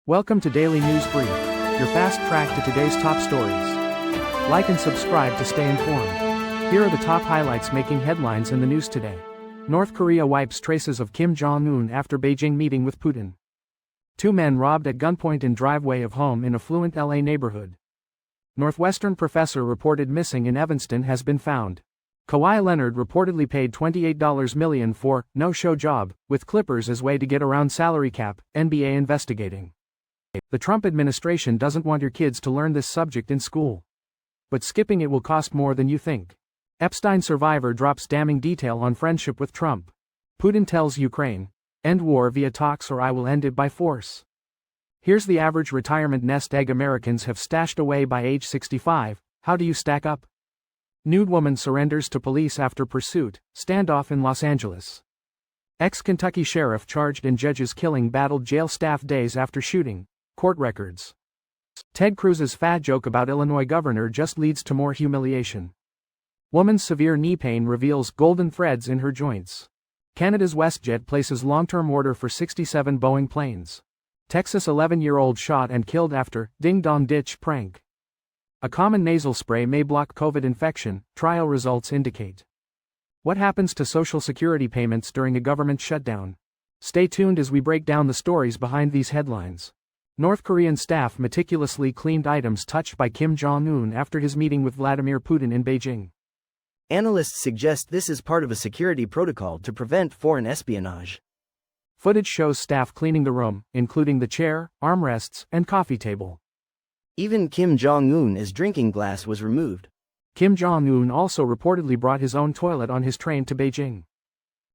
Welcome to Daily News Brief, your fast track to today's top stories. Like and subscribe to stay informed. Here are the top highlights making headlines in the news today. North Korea wipes traces of Kim Jong Un after Beijing meeting with Putin. Two men robbed at gunpoint in driveway of home in affluent LA neighborhood. Northwestern professor reported missing in Evanston has been found. Kawhi Leonard reportedly paid $28 million for no-show job with Clippers as way to get around salary cap, NBA investigating. The Trump administration doesn't want your kids to learn this subject in school. But skipping it will cost more than you think. Epstein survivor drops damning detail on friendship with Trump. Putin tells Ukraine, end war via talks or I will end it by force. Here's the average retirement nest egg Americans have stashed away by age 65, how do you stack up? Nude woman surrenders to police after pursuit, standoff in Los Angeles. Ex-Kentucky sheriff charged in judge's killing battled jail staff days after shooting, court records. Ted Cruz's fat joke about Illinois governor just leads to more humiliation. Woman's severe knee pain reveals golden threads in her joints. Canada's WestJet places long-term order for 67 Boeing planes. Texas 11-year-old shot and killed after ding-dong ditch prank. A common nasal spray may block COVID infection, trial results indicate. What happens to Social Security payments during a government shutdown? Stay tuned as we break down the stories behind these headlines. North Korean staff meticulously cleaned items touched by Kim Jong Un after his meeting with Vladimir Putin in Beijing. Analysts suggest this is part of a security protocol to prevent foreign espionage. Footage shows staff cleaning the room, including the chair, armrests, and coffee table. Even Kim Jong Un's drinking glass was removed. Kim Jong Un also reportedly brought his own toilet on his train to Beijing.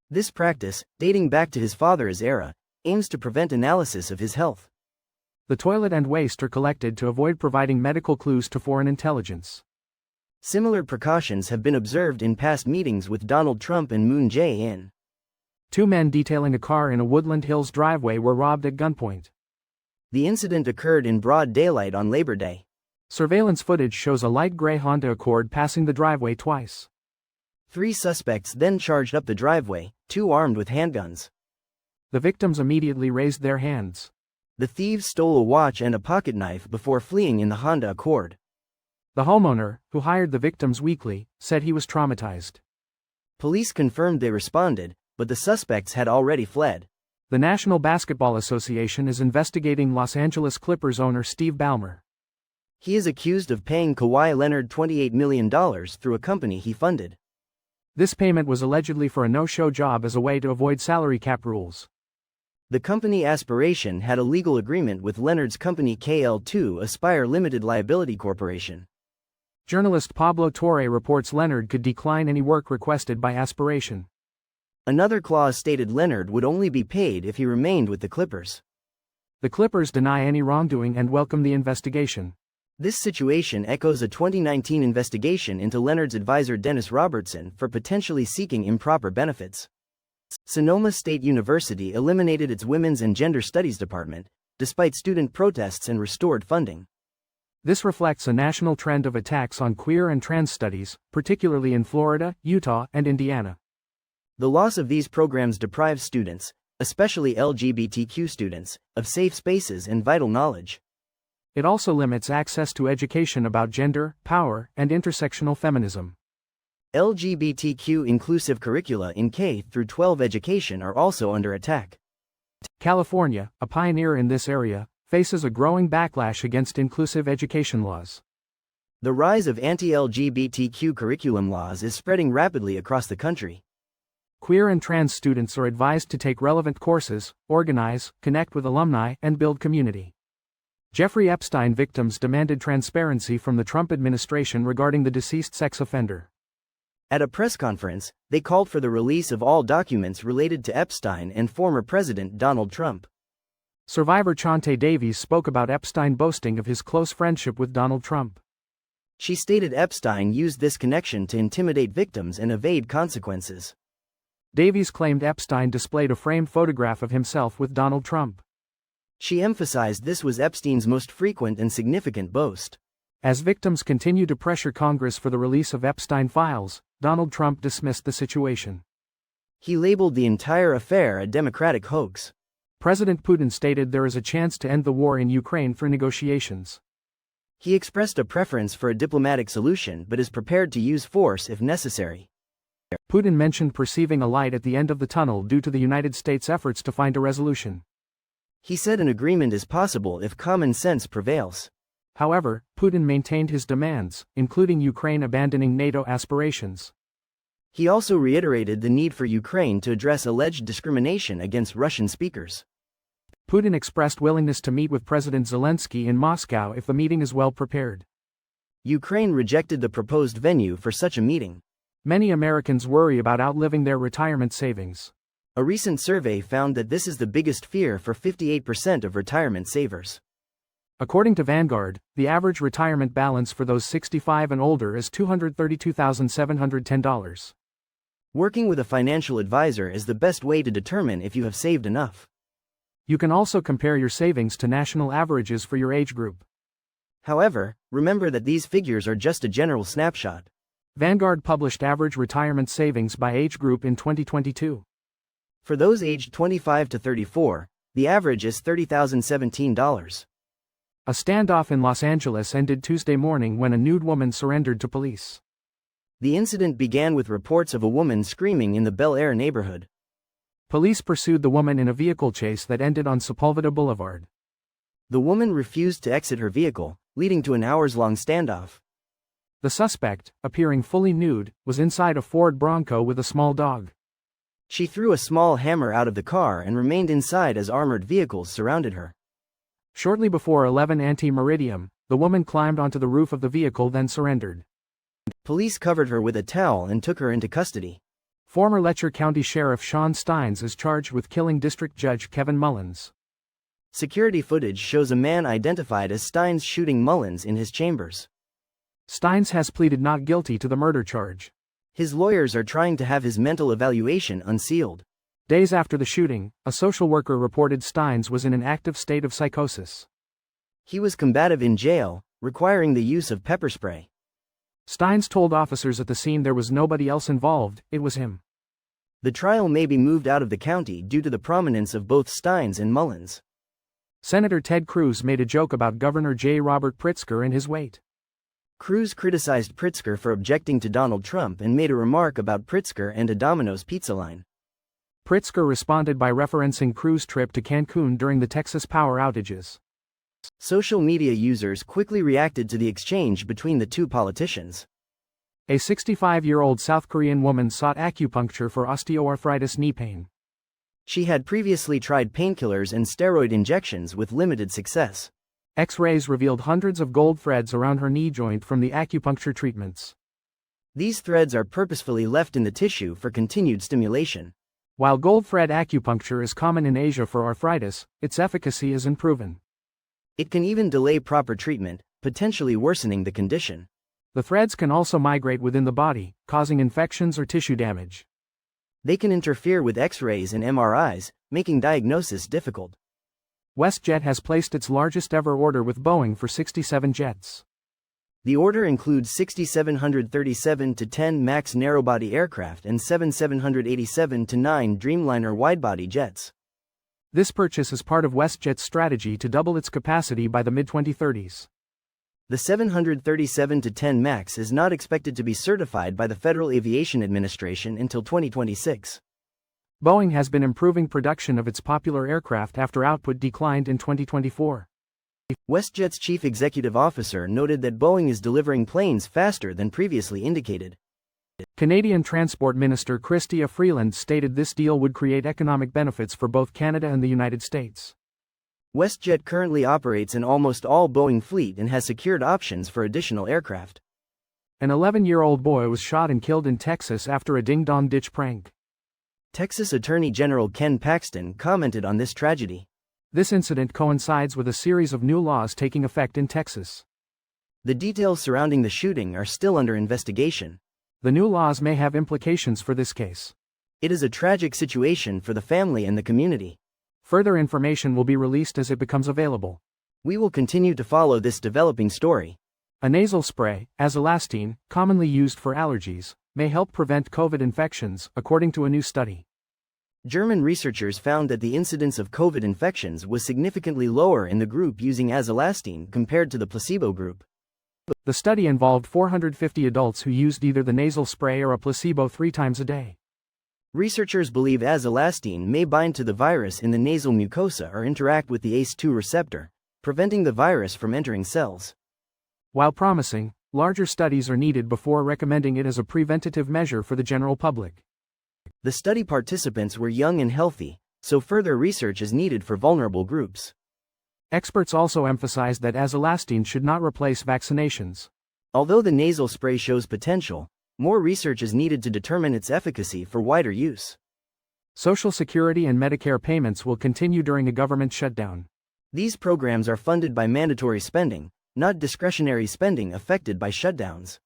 This practice, dating back to his father's era, aims to prevent analysis of his health. The toilet and waste are collected to avoid providing medical clues to foreign intelligence. Similar precautions have been observed in past meetings with Donald Trump and Moon Jae-in. Two men detailing a car in a Woodland Hills driveway were robbed at gunpoint. The incident occurred in broad daylight on Labor Day. Surveillance footage shows a light gray Honda Accord passing the driveway twice. Three suspects then charged up the driveway, two armed with handguns. The victims immediately raised their hands. The thieves stole a watch and a pocket knife before fleeing in the Honda Accord. The homeowner, who hired the victims weekly, said he was traumatized. Police confirmed they responded, but the suspects had already fled. The National Basketball Association is investigating Los Angeles Clippers owner Steve Ballmer. He is accused of paying Kawhi Leonard $28 million through a company he funded. This payment was allegedly for a no-show job as a way to avoid salary cap rules. The company Aspiration had a legal agreement with Leonard's company KL2 Aspire Limited Liability Corporation. Journalist Pablo Torre reports Leonard could decline any work requested by Aspiration. Another clause stated Leonard would only be paid if he remained with the Clippers. The Clippers deny any wrongdoing and welcome the investigation. This situation echoes a 2019 investigation into Leonard's advisor Dennis Robertson for potentially seeking improper benefits. Sonoma State University eliminated its Women's and Gender Studies department, despite student protests and restored funding. This reflects a national trend of attacks on queer and trans studies, particularly in Florida, Utah, and Indiana. The loss of these programs deprives students, especially LGBTQ students, of safe spaces and vital knowledge. It also limits access to education about gender, power, and intersectional feminism. LGBTQ inclusive curricula in K-12 education are also under attack. California, a pioneer in this area, faces a growing backlash against inclusive education laws. The rise of anti-LGBTQ curriculum laws is spreading rapidly across the country. Queer and trans students are advised to take relevant courses, organize, connect with alumni, and build community. Jeffrey Epstein victims demanded transparency from the Trump administration regarding the deceased sex offender. At a press conference, they called for the release of all documents related to Epstein and former President Donald Trump. Survivor Chante Davies spoke about Epstein boasting of his close friendship with Donald Trump. She stated Epstein used this connection to intimidate victims and evade consequences. Davies claimed Epstein displayed a framed photograph of himself with Donald Trump. She emphasized this was Epstein's most frequent and significant boast. As victims continue to pressure Congress for the release of Epstein files, Donald Trump dismissed the situation. He labeled the entire affair a Democratic hoax. President Putin stated there is a chance to end the war in Ukraine through negotiations. He expressed a preference for a diplomatic solution but is prepared to use force if necessary. Putin mentioned perceiving a light at the end of the tunnel due to the United States' efforts to find a resolution. He said an agreement is possible if common sense prevails. However, Putin maintained his demands, including Ukraine abandoning NATO aspirations. He also reiterated the need for Ukraine to address alleged discrimination against Russian speakers. Putin expressed willingness to meet with President Zelensky in Moscow if the meeting is well prepared. Ukraine rejected the proposed venue for such a meeting. Many Americans worry about outliving their retirement savings. A recent survey found that this is the biggest fear for 58% of retirement savers. According to Vanguard, the average retirement balance for those 65 and older is $232,710. Working with a financial advisor is the best way to determine if you have saved enough. You can also compare your savings to national averages for your age group. However, remember that these figures are just a general snapshot. Vanguard published average retirement savings by age group in 2022. For those aged 25 to 34, the average is $30,017. A standoff in Los Angeles ended Tuesday morning when a nude woman surrendered to police. The incident began with reports of a woman screaming in the Bel Air neighborhood. Police pursued the woman in a vehicle chase that ended on Sepulveda Boulevard. The woman refused to exit her vehicle, leading to an hours-long standoff. The suspect, appearing fully nude, was inside a Ford Bronco with a small dog. She threw a small hammer out of the car and remained inside as armored vehicles surrounded her. Shortly before 11 ante-meridium, the woman climbed onto the roof of the vehicle then surrendered. Police covered her with a towel and took her into custody. Former Letcher County Sheriff Sean Steins is charged with killing District Judge Kevin Mullins. Security footage shows a man identified as Steins shooting Mullins in his chambers. Steins has pleaded not guilty to the murder charge. His lawyers are trying to have his mental evaluation unsealed. Days after the shooting, a social worker reported Steins was in an active state of psychosis. He was combative in jail, requiring the use of pepper spray. Steins told officers at the scene there was nobody else involved, it was him. The trial may be moved out of the county due to the prominence of both Steins and Mullins. Senator Ted Cruz made a joke about Governor J. Robert Pritzker and his weight. Cruz criticized Pritzker for objecting to Donald Trump and made a remark about Pritzker and a Domino's pizza line. Pritzker responded by referencing Cruz's trip to Cancun during the Texas power outages. Social media users quickly reacted to the exchange between the two politicians. A 65-year-old South Korean woman sought acupuncture for osteoarthritis knee pain. She had previously tried painkillers and steroid injections with limited success. X-rays revealed hundreds of gold threads around her knee joint from the acupuncture treatments. These threads are purposefully left in the tissue for continued stimulation. While gold thread acupuncture is common in Asia for arthritis, its efficacy is unproven. It can even delay proper treatment, potentially worsening the condition. The threads can also migrate within the body, causing infections or tissue damage. They can interfere with X-rays and MRIs, making diagnosis difficult. WestJet has placed its largest ever order with Boeing for 67 jets. The order includes 6 737-10 MAX narrowbody aircraft and 7 787-9 Dreamliner widebody jets. This purchase is part of WestJet's strategy to double its capacity by the mid-2030s. The 737-10 MAX is not expected to be certified by the Federal Aviation Administration until 2026. Boeing has been improving production of its popular aircraft after output declined in 2024. WestJet's chief executive officer noted that Boeing is delivering planes faster than previously indicated. Canadian Transport Minister Chrystia Freeland stated this deal would create economic benefits for both Canada and the United States. WestJet currently operates in almost all Boeing fleet and has secured options for additional aircraft. An 11-year-old boy was shot and killed in Texas after a ding-dong ditch prank. Texas Attorney General Ken Paxton commented on this tragedy. This incident coincides with a series of new laws taking effect in Texas. The details surrounding the shooting are still under investigation. The new laws may have implications for this case. It is a tragic situation for the family and the community. Further information will be released as it becomes available. We will continue to follow this developing story. A nasal spray, azolastine, commonly used for allergies, may help prevent COVID infections, according to a new study. German researchers found that the incidence of COVID infections was significantly lower in the group using azolastine compared to the placebo group. The study involved 450 adults who used either the nasal spray or a placebo 3 times a day. Researchers believe azolastine may bind to the virus in the nasal mucosa or interact with the ACE2 receptor, preventing the virus from entering cells. While promising, larger studies are needed before recommending it as a preventative measure for the general public. The study participants were young and healthy, so further research is needed for vulnerable groups. Experts also emphasized that azolastine should not replace vaccinations. Although the nasal spray shows potential, more research is needed to determine its efficacy for wider use. Social Security and Medicare payments will continue during a government shutdown. These programs are funded by mandatory spending, not discretionary spending affected by shutdowns.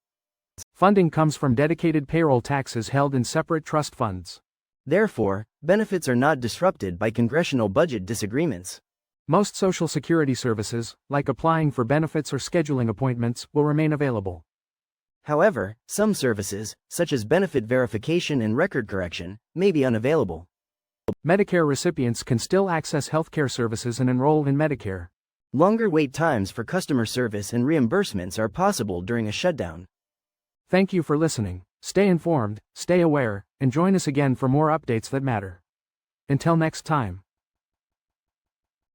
Funding comes from dedicated payroll taxes held in separate trust funds. Therefore, benefits are not disrupted by congressional budget disagreements. Most Social Security services, like applying for benefits or scheduling appointments, will remain available. However, some services, such as benefit verification and record correction, may be unavailable. Medicare recipients can still access healthcare services and enroll in Medicare. Longer wait times for customer service and reimbursements are possible during a shutdown. Thank you for listening. Stay informed, stay aware, and join us again for more updates that matter. Until next time.